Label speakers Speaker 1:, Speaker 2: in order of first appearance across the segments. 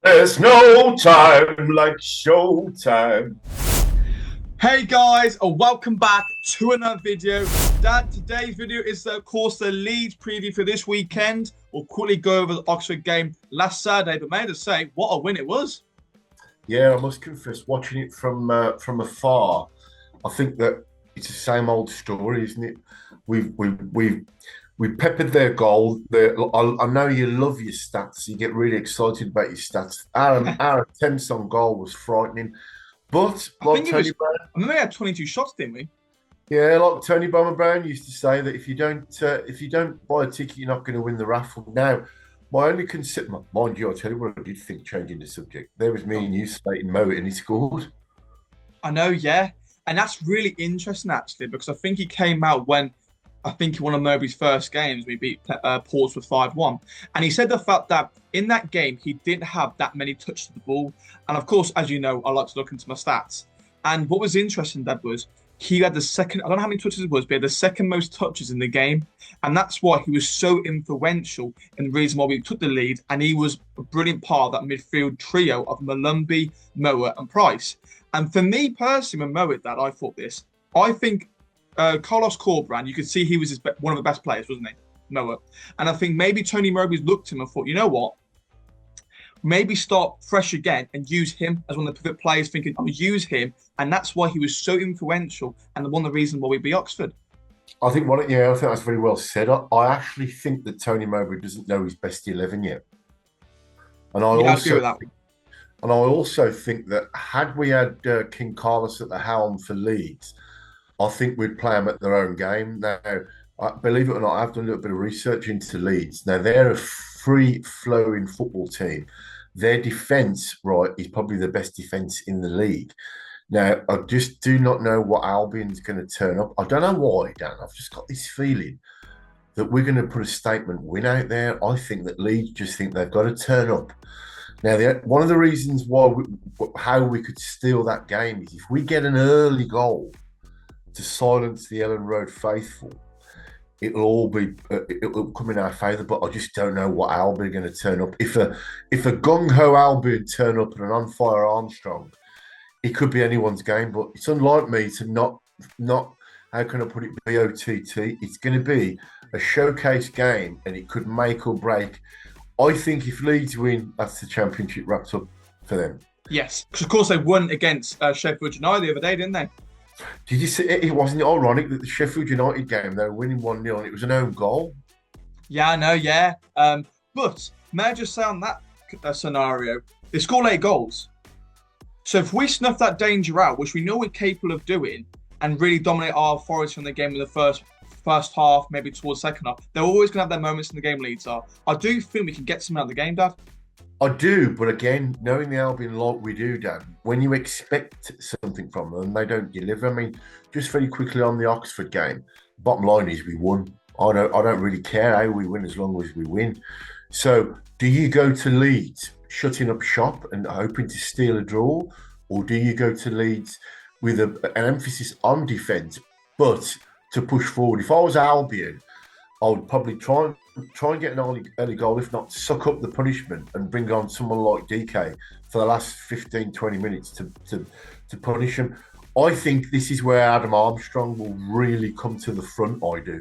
Speaker 1: There's no time like showtime.
Speaker 2: Hey guys, and welcome back to another video. Dad, today's video is of course the Leeds preview for this weekend. We'll quickly go over the Oxford game last Saturday, but may I just say, what a win it was.
Speaker 1: Yeah, I must confess, watching it from afar, I think that it's the same old story, isn't it? We peppered their goal. I know you love your stats. You get really excited about your stats. Our attempts on goal was frightening, but
Speaker 2: I
Speaker 1: like
Speaker 2: think it
Speaker 1: Tony
Speaker 2: was,
Speaker 1: Brown,
Speaker 2: I remember we had 22 shots, didn't we?
Speaker 1: yeah, like Tony Bomber Brown used to say that if you don't buy a ticket, you're not going to win the raffle. Now, my only concern, mind you, I'll tell you what I did think changing the subject. There was me
Speaker 2: Oh,
Speaker 1: and you slating Mo, and he scored.
Speaker 2: I know, yeah. And that's really interesting actually, because I think he came out when I think one of Mowbray's first games, we beat Portsmouth 5-1. And he said the fact that in that game, he didn't have that many touches of the ball. And of course, as you know, I like to look into my stats. And what was interesting, Dad, was he had the second, I don't know how many touches it was, but he had the second most touches in the game. And that's why he was so influential in the reason why we took the lead. And he was a brilliant part of that midfield trio of Malumbi, Moa, and Price. And for me personally, when Moa, Dad, I thought this. I think Carlos Corberán, you could see he was one of the best players, wasn't he? Noah. And I think maybe Tony Mowbray's looked at him and thought, you know what? Maybe start fresh again and use him as one of the pivot players, thinking, I'll use him. And that's why he was so influential and one of the reasons why we beat Oxford.
Speaker 1: I think that's very well said. I actually think that Tony Mowbray doesn't know his best 11 yet. And I
Speaker 2: Yeah, I agree
Speaker 1: also
Speaker 2: with that.
Speaker 1: and I also think that had we had King Carlos at the helm for Leeds, I think we'd play them at their own game. Now, believe it or not, I've done a little bit of research into Leeds. Now, they're a free-flowing football team. Their defence, right, is probably the best defence in the league. Now, I just do not know what Albion's going to turn up. I don't know why, Dan. I've just got this feeling that we're going to put a statement win out there. I think that Leeds just think they've got to turn up. Now, one of the reasons how we could steal that game is if we get an early goal to silence the Ellen Road faithful, it'll come in our favour. But I just don't know what Albion are going to turn up. If a gung ho Albion turn up and an on fire Armstrong, it could be anyone's game. But it's unlike me to not how can I put it, BOTT. It's going to be a showcase game, and it could make or break. I think if Leeds win, that's the championship wrapped up for them.
Speaker 2: Yes, because of course they won against Sheffield United the other day, didn't they?
Speaker 1: Did you see it? Wasn't ironic that the Sheffield United game they were winning 1-0 and it was an own goal?
Speaker 2: Yeah, I know, yeah. But may I just say on that scenario, they scored 8 goals. So if we snuff that danger out, which we know we're capable of doing, and really dominate our authority in the game in the first half, maybe towards second half, they're always going to have their moments in the game, Leeds are. I do think we can get something out of the game, Dad.
Speaker 1: I do, but again, knowing the Albion like we do, Dan, when you expect something from them, they don't deliver. I mean, just very quickly on the Oxford game, bottom line is we won. I don't really care how we win as long as we win. So, do you go to Leeds shutting up shop and hoping to steal a draw, or do you go to Leeds with an emphasis on defence, but to push forward? If I was Albion, I would probably try and get an early goal, if not suck up the punishment and bring on someone like DK for the last 15, 20 minutes to punish him. I think this is where Adam Armstrong will really come to the front, I do,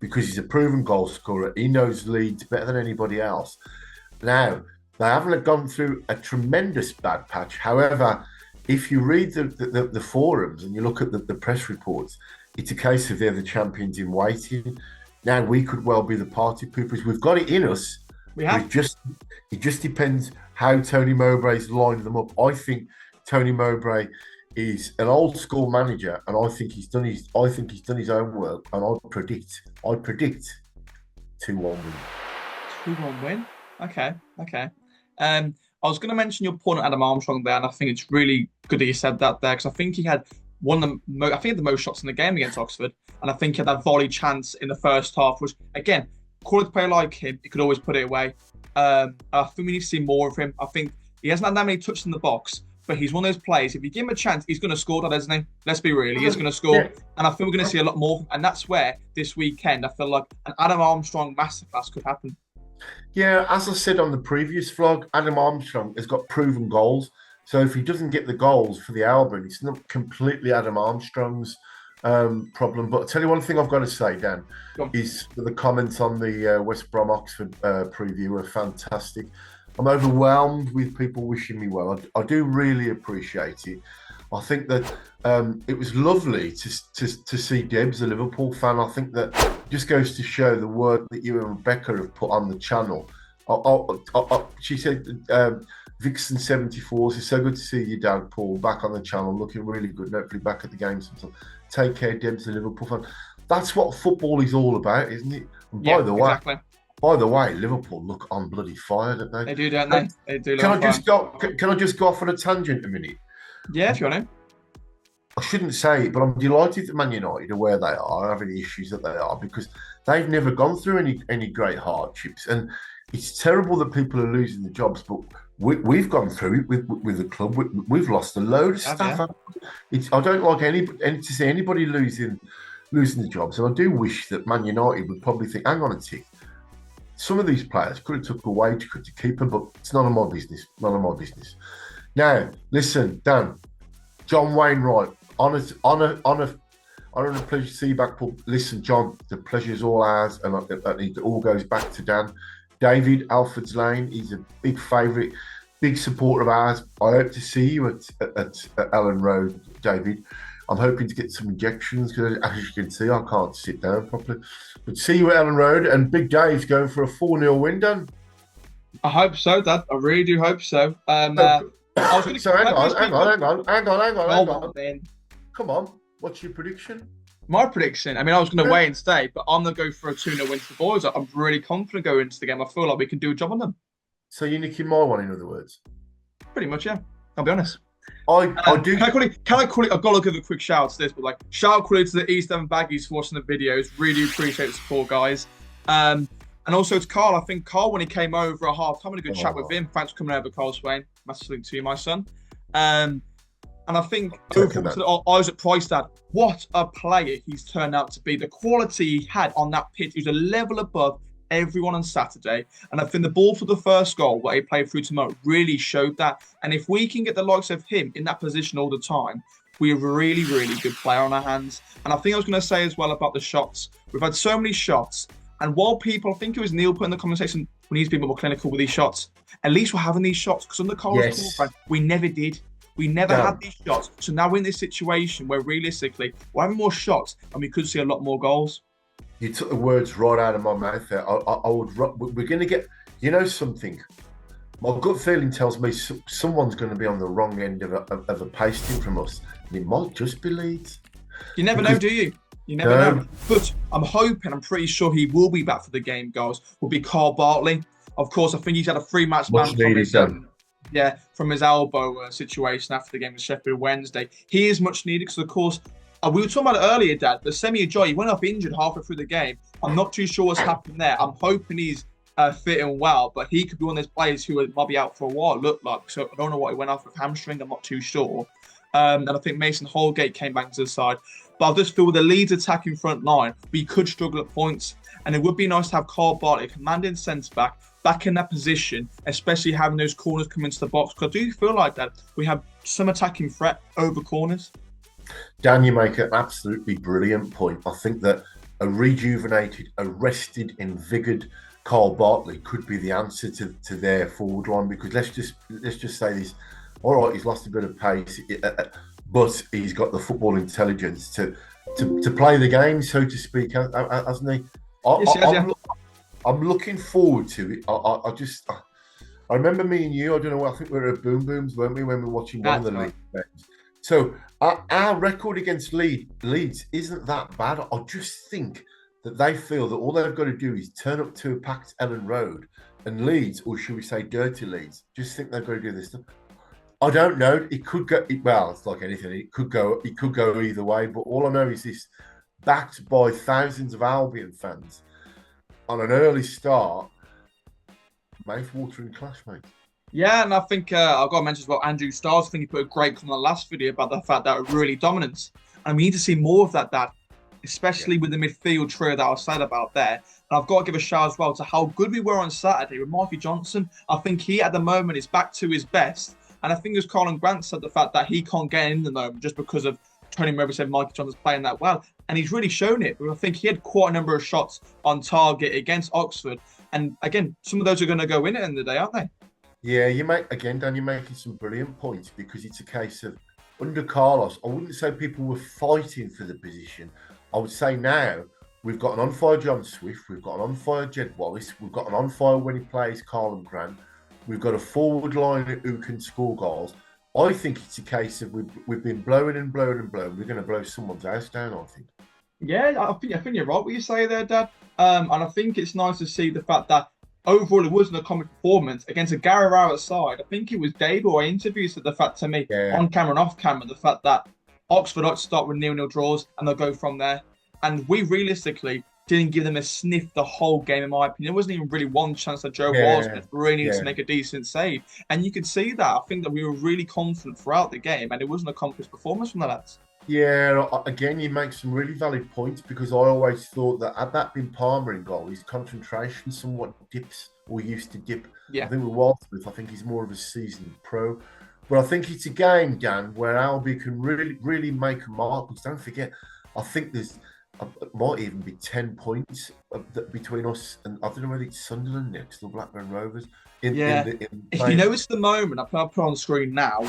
Speaker 1: because he's a proven goal scorer. He knows Leeds better than anybody else. Now, they haven't gone through a tremendous bad patch. However, if you read the forums and you look at the press reports, it's a case of they're the champions in waiting. Now we could well be the party poopers. We've got it in us.
Speaker 2: We have.
Speaker 1: It just depends how Tony Mowbray's lined them up. I think Tony Mowbray is an old school manager, and I think he's done his own work. And I predict 2-1 win.
Speaker 2: 2-1 win. Okay, okay. I was going to mention your point on Adam Armstrong there, and I think it's really good that you said that there, because I think he had I think he had the most shots in the game against Oxford, and I think he had that volley chance in the first half, which again, quality player like him, he could always put it away. I think we need to see more of him. I think he hasn't had that many touches in the box, but he's one of those players. If you give him a chance, he's going to score, that isn't he? Let's be real, he is going to score,
Speaker 1: Yeah.
Speaker 2: and I think we're going to see a lot more. And that's where this weekend I feel like an Adam Armstrong masterclass could happen.
Speaker 1: Yeah, as I said on the previous vlog, Adam Armstrong has got proven goals. So if he doesn't get the goals for the Albion, it's not completely Adam Armstrong's problem. But I'll tell you one thing I've got to say, Dan,
Speaker 2: Go
Speaker 1: is the comments on the West Brom Oxford preview were fantastic. I'm overwhelmed with people wishing me well. I do really appreciate it. I think that it was lovely to see Debs, a Liverpool fan. I think that just goes to show the work that you and Rebecca have put on the channel. She said, Vixen74 says, so good to see you, Dad, Paul, back on the channel, looking really good. Hopefully back at the game sometime. Take care, Debs, the Liverpool fan. That's what football is all about, isn't it? And
Speaker 2: Yeah, exactly.
Speaker 1: by the way, Liverpool look on bloody fire, don't they?
Speaker 2: They do, don't they? They do
Speaker 1: Can
Speaker 2: look
Speaker 1: I just
Speaker 2: fun.
Speaker 1: go? Can I just go off on a tangent a minute?
Speaker 2: Yeah, if you want to.
Speaker 1: I shouldn't say it, but I'm delighted that Man United are where they are, having the issues that they are, because they've never gone through any great hardships. And it's terrible that people are losing the jobs, but we've gone through it with the club. We've lost a load of
Speaker 2: Yeah.
Speaker 1: staff. I don't like to see anybody losing the jobs, and I do wish that Man United would probably think, hang on a tick, some of these players could have took a wage cut to keep them, but it's none of my business. None of my business. Now, listen, Dan, John Wainwright, honor, and a pleasure to see you back, Paul. Listen, John, the pleasure's all ours, and it all goes back to Dan. David, Alfred's Lane, he's a big favourite, big supporter of ours. I hope to see you at Ellen Road, David. I'm hoping to get some injections because, as you can see, I can't sit down properly. But see you at Ellen Road, and Big Dave's going for a 4-0 win, Dan.
Speaker 2: I hope so, Dad. I really do hope so. I was going
Speaker 1: So hang on.
Speaker 2: to then.
Speaker 1: Come on, what's your prediction?
Speaker 2: My prediction, I mean, I was going to wait and stay, but I'm going to go for a 2-0 win for the boys. I'm really confident going into the game. I feel like we can do a job on them.
Speaker 1: So you're nicking my one, in other words.
Speaker 2: Pretty much, yeah. I'll be honest.
Speaker 1: I do.
Speaker 2: Can I call it? I've got to give a quick shout out to this, but like, shout out quickly to the East End Baggies for watching the videos. Really appreciate the support, guys. And also to Carl. I think Carl, when he came over at half time, had a good chat with him. Thanks for coming over, Carl Swain. Massive link to you, my son. And I think overall to Isaac Price, Dad, what a player he's turned out to be. The quality he had on that pitch, he was a level above everyone on Saturday. And I think the ball for the first goal, what he played through tomorrow, really showed that. And if we can get the likes of him in that position all the time, we have a really, really good player on our hands. And I think I was going to say as well about the shots. We've had so many shots. And while people, I think it was Neil put in the conversation, we need to be more clinical with these shots. At least we're having these shots because under Carlos Corberan, we never did. We never had these shots. So now we're in this situation where realistically, we're having more shots and we could see a lot more goals.
Speaker 1: You took the words right out of my mouth there. We're going to get, something. My gut feeling tells me someone's going to be on the wrong end of a pasting from us. And it might just be Leeds.
Speaker 2: You never know, do you? You never know. But I'm hoping, I'm pretty sure he will be back for the game, guys. Will be Carl Bartley. Of course, I think he's had a 3-match ban from his elbow situation after the game with Sheffield Wednesday. He is much needed because, of course, we were talking about it earlier, Dad. The Semi Ajayi, he went up injured halfway through the game. I'm not too sure what's happened there. I'm hoping he's fit and well, but he could be one of those players who might be out for a while, it looked like. So I don't know what he went off with hamstring. I'm not too sure. And I think Mason Holgate came back to the side. But I just feel with the Leeds attacking front line, we could struggle at points. And it would be nice to have Carl Bartley, commanding centre-back, back in that position, especially having those corners come into the box. Because I do feel like that we have some attacking threat over corners.
Speaker 1: Dan, you make an absolutely brilliant point. I think that a rejuvenated, rested, invigorated Carl Bartley could be the answer to their forward line. Because let's just say this. All right, he's lost a bit of pace, but he's got the football intelligence to play the game, so to speak, hasn't he? I'm looking forward to it. I remember me and you. I don't know. I think we were at Boom Booms, weren't we, when we were watching one of the league games? So our record against Leeds isn't that bad. I just think that they feel that all they've got to do is turn up to a packed Ellen Road, and Leeds, or should we say dirty Leeds, just think they've got to do this stuff. I don't know. It could go. Well, it's like anything. It could go either way. But all I know is this: backed by thousands of Albion fans on an early start, mouth-watering clash, mate.
Speaker 2: Yeah, and I think I've got to mention as well Andrew Stars. I think he put a great comment on the last video about the fact that we're really dominant, and we need to see more of that.
Speaker 1: Yeah.
Speaker 2: especially with the midfield trio that I said about there. And I've got to give a shout as well to how good we were on Saturday with Mikey Johnson. I think he, at the moment, is back to his best. And I think, as Colin Grant said, the fact that he can't get in the moment just because of Tony Mowbray said Mikey Johnson's playing that well. And he's really shown it. I think he had quite a number of shots on target against Oxford. And again, some of those are going to go in at the end of the day, aren't they?
Speaker 1: Yeah, you make again, Dan. You're making some brilliant points because it's a case of under Carlos. I wouldn't say people were fighting for the position. I would say now we've got an on fire John Swift, we've got an on fire Jed Wallace, we've got an on fire when he plays Carlin Grant, we've got a forward line who can score goals. I think it's a case of we've been blowing and blowing and blowing. We're going to blow someone's house down. I think.
Speaker 2: Yeah, I think you're right what you say there, Dad. And I think it's nice to see the fact that overall it wasn't a comic performance against a Gary Rowett side. I think it was Dave or interviews said the fact to me
Speaker 1: Yeah,
Speaker 2: on camera and off camera, the fact that Oxford like to start with nil-nil draws and they'll go from there. And we realistically didn't give them a sniff the whole game, in my opinion. There wasn't even really one chance that Joe
Speaker 1: yeah,
Speaker 2: Wildsmith really needed to
Speaker 1: yeah.
Speaker 2: make a decent save. And you could see that. I think that we were really confident throughout the game, and it wasn't a accomplished performance from the lads.
Speaker 1: Yeah, again, you make some really valid points because I always thought that had that been Palmer in goal, his concentration somewhat dips or used to dip. I
Speaker 2: Yeah.
Speaker 1: think with Waldsmith, I think he's more of a seasoned pro. But I think it's a game, Dan, where Albi can really, really make a mark. Because don't forget, I think it might even be 10 points between us and I don't know whether it's Sunderland next or Blackburn Rovers
Speaker 2: Yeah.
Speaker 1: in
Speaker 2: If you
Speaker 1: playing.
Speaker 2: notice the moment, I'll put on the screen now,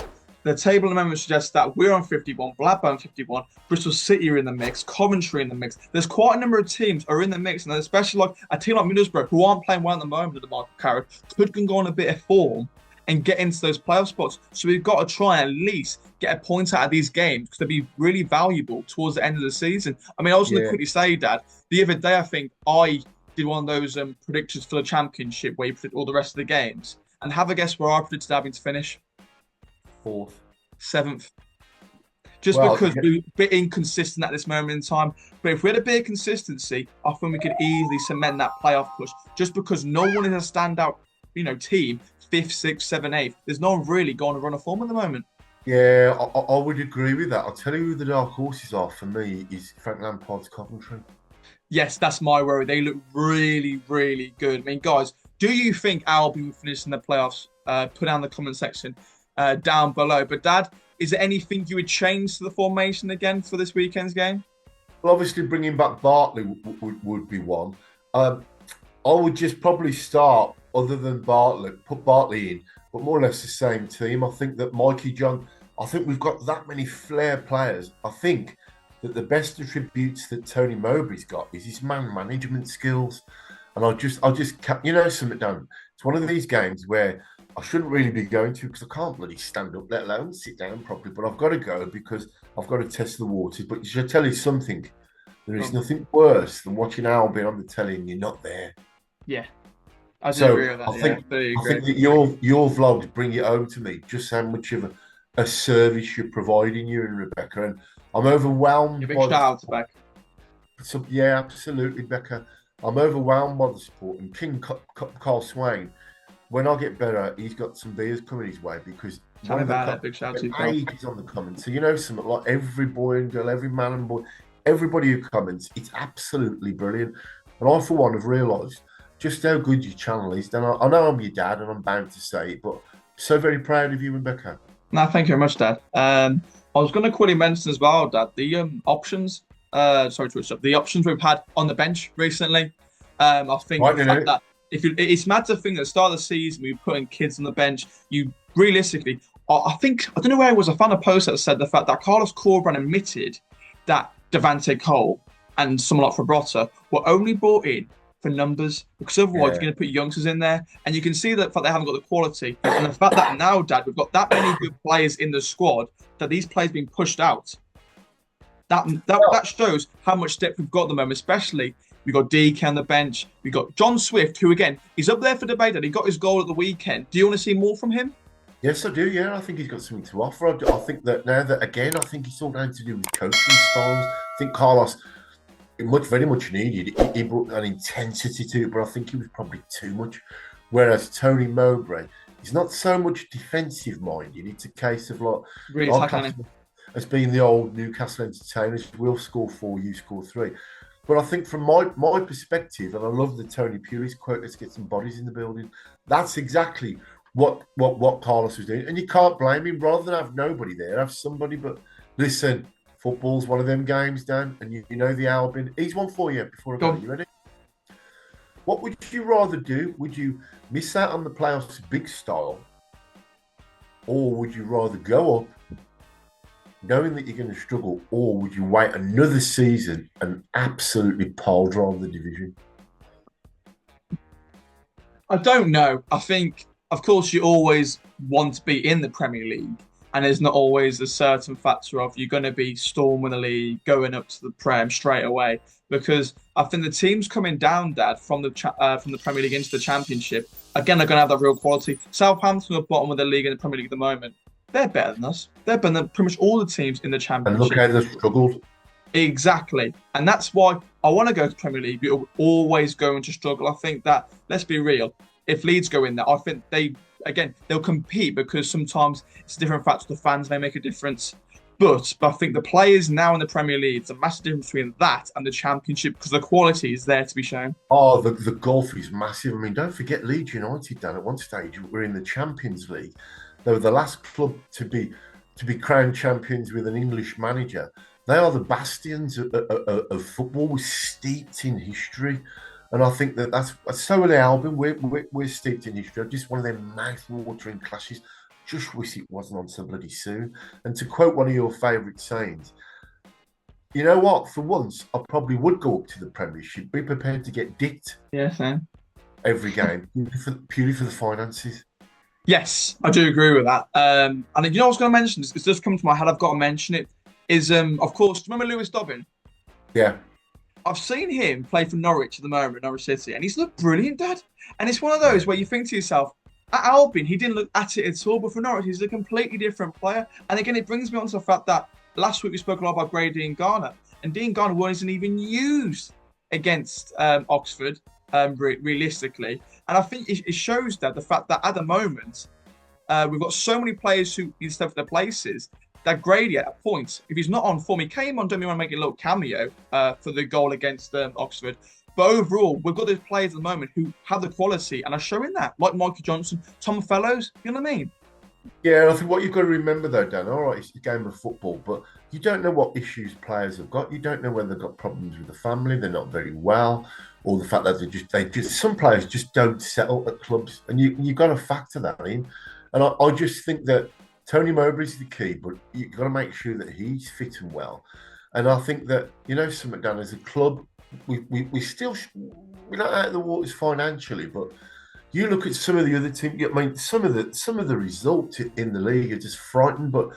Speaker 2: the table at the moment suggests that we're on 51, Blackburn 51, Bristol City are in the mix, Coventry in the mix. There's quite a number of teams are in the mix, and especially like a team like Middlesbrough, who aren't playing well at the moment at the Michael Carrick, could can go on a bit of form and get into those playoff spots. So we've got to try and at least get a point out of these games because they'll be really valuable towards the end of the season. I mean, I was going to
Speaker 1: Yeah,
Speaker 2: quickly say, Dad, the other day I think I did one of those predictions for the championship where you predict all the rest of the games. And have a guess where I predicted having to finish?
Speaker 1: fourth.
Speaker 2: Seventh. Just
Speaker 1: Well,
Speaker 2: because we're a bit inconsistent at this moment in time. But if we had a bit of consistency, I think we could easily cement that playoff push. Just because no one is a standout, team, fifth, sixth, seventh, eighth. There's no one really going to run a form at the moment.
Speaker 1: yeah, I would agree with that. I'll tell you who the dark horses are for me is Frank Lampard's Coventry.
Speaker 2: Yes, that's my worry. They look really, really good. I mean, guys, do you think Albion will finish in the playoffs? Put down the comment section down below. But Dad, is there anything you would change to the formation again for this weekend's game?
Speaker 1: Well, obviously, bringing back Bartley would be one. Um, I would just probably start, other than Bartley, put Bartley in, but more or less the same team. I think that Mikey John, I think we've got that many flair players. I think that the best attributes that Tony Mowbray's got is his man management skills. And something down. It's one of these games where I shouldn't really be going to because I can't bloody stand up, let alone sit down properly. But I've got to go because I've got to test the waters. But should I tell you something? There is nothing worse than watching Albion on the telly and you're not there.
Speaker 2: Yeah, I do agree
Speaker 1: So
Speaker 2: with that.
Speaker 1: I
Speaker 2: Yeah,
Speaker 1: think
Speaker 2: I do
Speaker 1: I think
Speaker 2: agree.
Speaker 1: that your vlogs bring it home to me just how much of a service you're providing you and Rebecca. And I'm
Speaker 2: A
Speaker 1: overwhelmed
Speaker 2: big
Speaker 1: by
Speaker 2: shout
Speaker 1: the
Speaker 2: out to
Speaker 1: support.
Speaker 2: Beck.
Speaker 1: So, yeah, absolutely, Becca. I'm overwhelmed by the support. And Carl Swain, when I get better, he's got some beers coming his way because
Speaker 2: Tell
Speaker 1: one
Speaker 2: me
Speaker 1: of the
Speaker 2: about it. Big shout out to you, Carl.
Speaker 1: age is on the comments. So something like every boy and girl, every man and boy, everybody who comments, it's absolutely brilliant. And I, for one, have realised just how good your channel is. And I know I'm your dad, and I'm bound to say it, but so very proud of you and Becca.
Speaker 2: No, thank you very much, Dad. I was going to quickly mention as well, Dad, the options. Sorry to interrupt. The options we've had on the bench recently. I think
Speaker 1: Right,
Speaker 2: the fact that it's mad to think at the start of the season we were putting kids on the bench. You realistically, I don't know where it was. I found a post that said the fact that Carlos Corberan admitted that Devante Cole and someone like Fabrota were only brought in for numbers because otherwise you're
Speaker 1: yeah.
Speaker 2: going to put youngsters in there, and you can see that fact they haven't got the quality, and the fact that now, Dad, we've got that many good players in the squad that these players being pushed out. That shows how much depth we've got at the moment, especially we got DK on the bench. We got John Swift, who again is up there for debate. That he got his goal at the weekend. Do you want to see more from him?
Speaker 1: Yes, I do. Yeah, I think he's got something to offer. I think that now that again, I think it's all down to do with coaching styles. I think Carlos, very much needed. He brought an intensity to it, but I think he was probably too much. Whereas Tony Mowbray, he's not so much defensive minded. It's a case of
Speaker 2: Really
Speaker 1: like
Speaker 2: tackling him.
Speaker 1: as being the old Newcastle entertainers. We'll score four, you score three. But I think from my perspective, and I love the Tony Pulis quote, let's get some bodies in the building. That's exactly what Carlos was doing. And you can't blame him. Rather than have nobody there, have somebody. But listen, football's one of them games, Dan, and you know the Albion. He's one for you before I go. You ready? What would you rather do? Would you miss out on the playoffs big style? Or would you rather go up knowing that you're going to struggle, or would you wait another season and absolutely pile drive the division?
Speaker 2: I don't know. I think, of course, you always want to be in the Premier League, and there's not always a certain factor of you're going to be storming the league, going up to the Prem straight away. Because I think the teams coming down, Dad, from the Premier League into the Championship, again, are going to have that real quality. Southampton are bottom of the league in the Premier League at the moment. They're better than us. They're better than pretty much all the teams in the Championship.
Speaker 1: And look how they've struggled.
Speaker 2: Exactly. And that's why I want to go to Premier League. You're always going to struggle. I think that, let's be real, if Leeds go in there, I think they'll compete because sometimes it's a different factor. The fans may make a difference. But I think the players now in the Premier League, it's a massive difference between that and the Championship because the quality is there to be shown.
Speaker 1: Oh, the gulf is massive. I mean, don't forget Leeds United, Dan, at one stage were in the Champions League. They were the last club to be crowned champions with an English manager. They are the bastions of football. We're steeped in history. And I think that's so are the Albion. We're steeped in history. Just one of them mouth-watering clashes. Just wish it wasn't on so bloody soon. And to quote one of your favourite sayings, you know what? For once, I probably would go up to the Premiership. Be prepared to get dicked.
Speaker 2: Yeah, Sam.
Speaker 1: Every game, purely for the finances.
Speaker 2: Yes, I do agree with that. And you know what I was going to mention? It's just come to my head. I've got to mention it. Is of course, do you remember Lewis Dobbin?
Speaker 1: Yeah.
Speaker 2: I've seen him play for Norwich at the moment, Norwich City, and he's looked brilliant, Dad. And it's one of those where you think to yourself, at Albion, he didn't look at it at all, but for Norwich, he's a completely different player. And again, it brings me on to the fact that last week we spoke a lot about Gray Dean Garner, and Dean Garner wasn't even used against Oxford, realistically. And I think it shows that the fact that at the moment, we've got so many players who need to step for their places that Grady at a point, if he's not on form, he came on, don't want to make a little cameo for the goal against Oxford. But overall, we've got those players at the moment who have the quality and are showing that, like Michael Johnson, Tom Fellows, you know what I mean?
Speaker 1: Yeah, and I think what you've got to remember though, Dan, all right, it's a game of football, but you don't know what issues players have got. You don't know whether they've got problems with the family, they're not very well, or the fact that they just some players just don't settle at clubs, and you've got to factor that in. And I just think that Tony Mowbray's the key, but you've got to make sure that he's fit and well. And I think that, you know, something, Dan, as a club, we're not out of the waters financially, but you look at some of the other teams. I mean, some of the results in the league are just frightening. But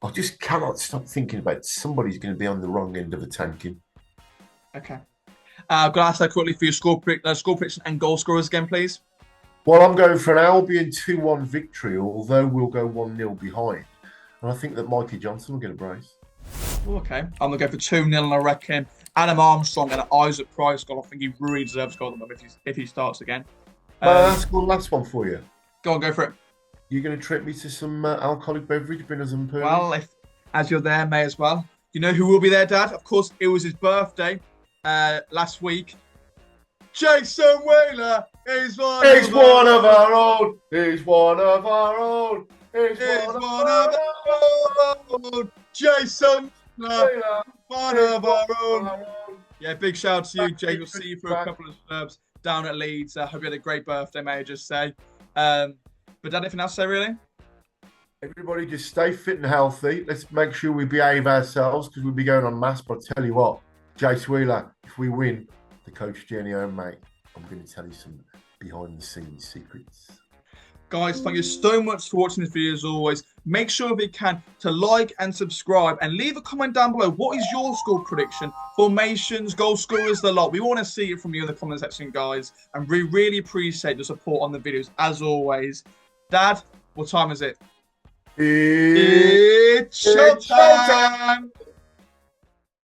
Speaker 1: I just cannot stop thinking about somebody's going to be on the wrong end of a tanking.
Speaker 2: Okay, I've got to ask that quickly for your score prediction and goal scorers again, please.
Speaker 1: Well, I'm going for an Albion 2-1 victory, although we'll go 1-0 behind, and I think that Mikey Johnson will get a brace.
Speaker 2: Okay, I'm going to go for 2-0, and I reckon Adam Armstrong and Isaac Price goal. I think he really deserves a goal if he starts again.
Speaker 1: That's the last one for you.
Speaker 2: Go for it.
Speaker 1: You're going to treat me to some alcoholic beverage, bring us some pearls?
Speaker 2: Well, as you're there, may as well. You know who will be there, Dad? Of course, it was his birthday last week. Jason Wheeler is one of our own.
Speaker 1: He's one of our own.
Speaker 2: He's one of our own. Jason Wheeler, one of our own. Yeah, big shout out to you, Jay. We'll see you for a couple of verbs down at Leeds. I hope you had a great birthday, may I just say. But Dad, anything else to say, really?
Speaker 1: Everybody just stay fit and healthy. Let's make sure we behave ourselves because we'll be going on mass. But I'll tell you what, Jace Wheeler, if we win the Coach Journey home, mate, I'm going to tell you some behind-the-scenes secrets.
Speaker 2: Guys, thank you so much for watching this video as always. Make sure if you can to like and subscribe and leave a comment down below. What is your score prediction? Formations, goal scorers, the lot. We want to see it from you in the comment section, guys. And we really appreciate the support on the videos as always. Dad, what time is it?
Speaker 1: It's showtime!